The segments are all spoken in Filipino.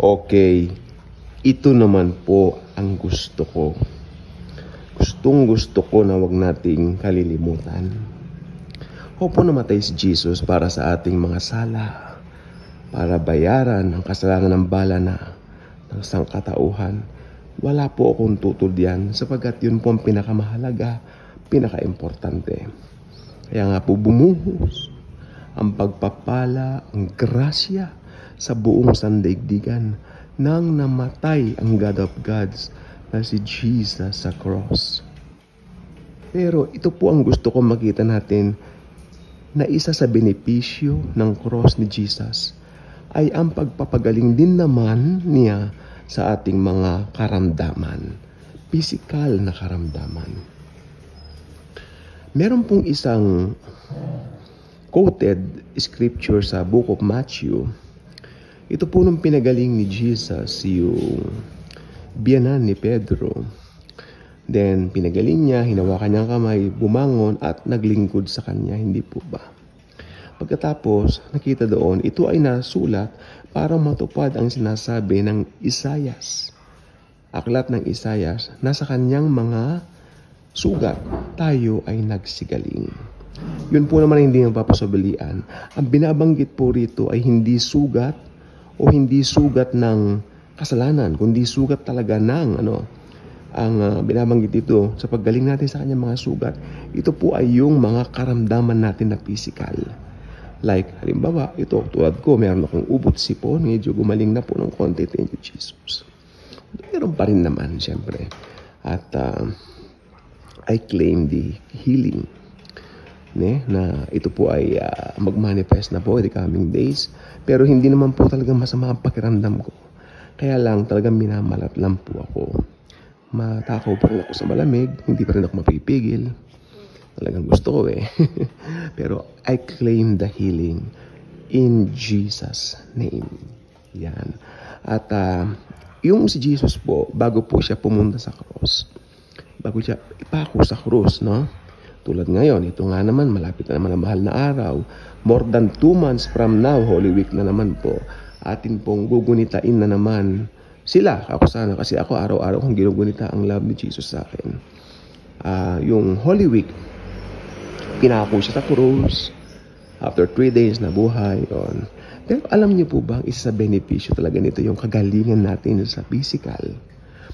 Okay, ito naman po ang gusto ko. Gusto ko na wag nating kalilimutan. Opo, namatay si Jesus para sa ating mga sala, para bayaran ang kasalanan ng bala na ng sangkatauhan. Wala po akong tutol diyan sapagkat yun po ang pinakamahalaga, pinakaimportante. Kaya nga po bumuhos ang pagpapala, ang grasya sa buong sandaigdigan nang namatay ang God of Gods na si Jesus sa cross. Pero ito po ang gusto ko makita natin, na isa sa benepisyo ng cross ni Jesus ay ang pagpapagaling din naman niya sa ating mga karamdaman, physical na karamdaman. Meron pong isang quoted scripture sa Book of Matthew. Ito po nung pinagaling ni Jesus yung biyanan ni Pedro. Then pinagaling niya, hinawakan niya ang kamay, bumangon at naglingkod sa kanya, hindi po ba? Pagkatapos, nakita doon, ito ay nasulat para matupad ang sinasabi ng Isaias. Aklat ng Isaias, nasa kanyang mga sugat, tayo ay nagsigaling. Yun po naman hindi mapapasabilian. Ang binabanggit po rito ay hindi sugat o hindi sugat ng kasalanan, kundi sugat talaga ng ang binabanggit dito sa paggaling natin sa kanyang mga sugat. Ito po ay yung mga karamdaman natin na physical. Like, halimbawa, ito, tulad ko, meron akong ubot sipon, medyo gumaling na po ng konti, thank you, Jesus. Meron pa rin naman, siyempre. At I claim the healing. Na ito po ay mag-manifest na po in the coming days. Pero hindi naman po talagang masama ang pakiramdam ko. Kaya lang, talagang minamalat lang po ako. Matakaw pa rin ako sa malamig, hindi pa rin ako mapipigil. Talagang gusto ko Pero I claim the healing in Jesus' name. Yan. At yung si Jesus po, bago po siya pumunta sa cross, bago siya ipako sa cross, no? Tulad ngayon, ito nga naman, malapit na naman ang mahal na araw. More than 2 months from now, Holy Week na naman po, atin pong gugunitain na naman sila, ako sana, kasi ako araw-araw kong ginugunita ang love ni Jesus sa akin. Yung Holy Week, pinako siya sa cross. After 3 days na buhay. Pero alam niyo po ba, isa sa benepisyo talaga nito yung kagalingan natin sa physical.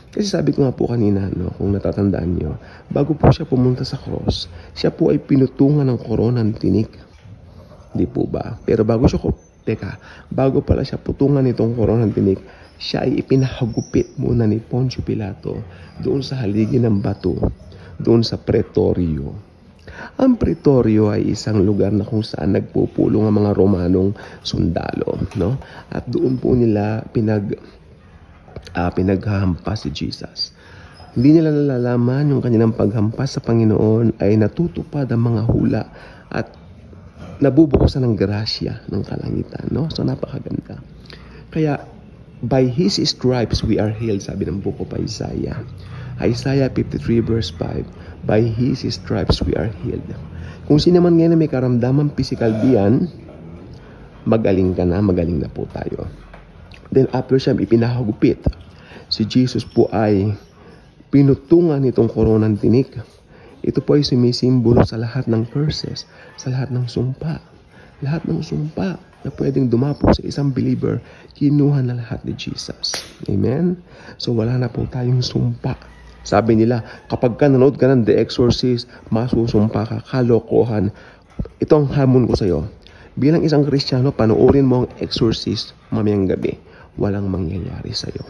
Kasi sabi ko nga po kanina, kung natatandaan niyo, bago po siya pumunta sa cross, siya po ay pinutungan ng korona ng tinik. Di po ba? Pero bago pala siya putungan nitong korona ng tinik, siya ay ipinahagupit muna ni Poncio Pilato doon sa haligi ng bato, doon sa Pretorio. Ang Pretorio ay isang lugar na kung saan nagpupulong ang mga Romanong sundalo, no? At doon po nila pinaghahampas si Jesus. Hindi nila nalalaman yung kanilang paghampas sa Panginoon ay natutupad ang mga hula at nabubukasan ng grasya ng kalangitan, no? So napakaganda. Kaya by His stripes we are healed, sabi ng Book of Isaiah. Isaiah 53 verse 5, by His stripes we are healed. Kung sino man ngayon may karamdaman physical diyan, magaling na po tayo. Then after siya ipinahagupit, si Jesus po ay pinutungan itong koronang tinik. Ito po ay sumisimbolo sa lahat ng curses, sa lahat ng sumpa. Lahat ng sumpa na pwedeng dumapo sa isang believer, kinuha na lahat ni Jesus. Amen? So wala na po tayong sumpa. Sabi nila, kapag ka nanood ka ng The Exorcist, masusumpa ka, kalokohan. Ito ang hamon ko sa'yo. Bilang isang Kristiyano, panoorin mo ang Exorcist mamayang gabi. Walang mangyayari sa'yo.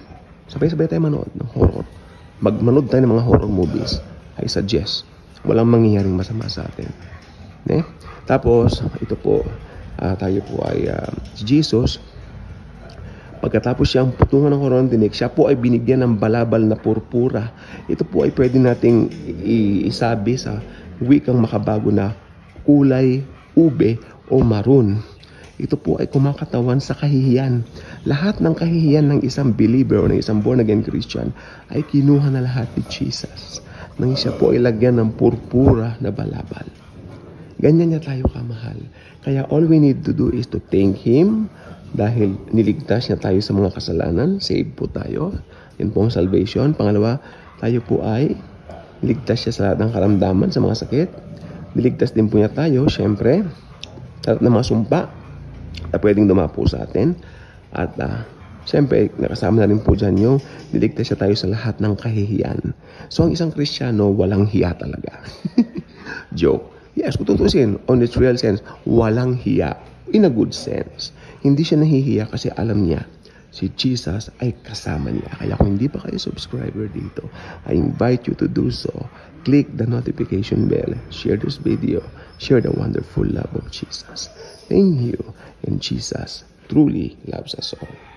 Sabay-sabay tayo manood ng horror. Manood tayo ng mga horror movies. I suggest. Walang mangyayaring masama sa atin. Tapos, ito po, tayo po ay si Jesus. Pagkatapos siyang putungan ng koronang tinik, siya po ay binigyan ng balabal na purpura. Ito po ay pwede nating isabi sa wikang makabago na kulay ube o maroon. Ito po ay kumakatawan sa kahihiyan. Lahat ng kahihiyan ng isang believer o ng isang born-again Christian ay kinuha na lahat ni Jesus. Nang siya po ay lagyan ng purpura na balabal. Ganyan niya tayo kamahal. Kaya all we need to do is to thank Him, Dahil niligtas niya tayo sa mga kasalanan, saved po tayo. Yan po ang salvation. Pangalawa, tayo po ay niligtas siya sa lahat ng karamdaman, sa mga sakit. Niligtas din po niya tayo, syempre, sa lahat ng mga sumpa na pwedeng dumapo sa atin. At syempre, nakasama na rin po dyan yung niligtas siya tayo sa lahat ng kahihiyan. So, ang isang Kristiyano, walang hiya talaga. Joke. Yes, kung tutusin, on its real sense, walang hiya. In a good sense. Hindi siya nahihiya kasi alam niya, si Jesus ay kasama niya. Kaya kung hindi pa kayo subscriber dito, I invite you to do so. Click the notification bell. Share this video. Share the wonderful love of Jesus. Thank you. And Jesus truly loves us all.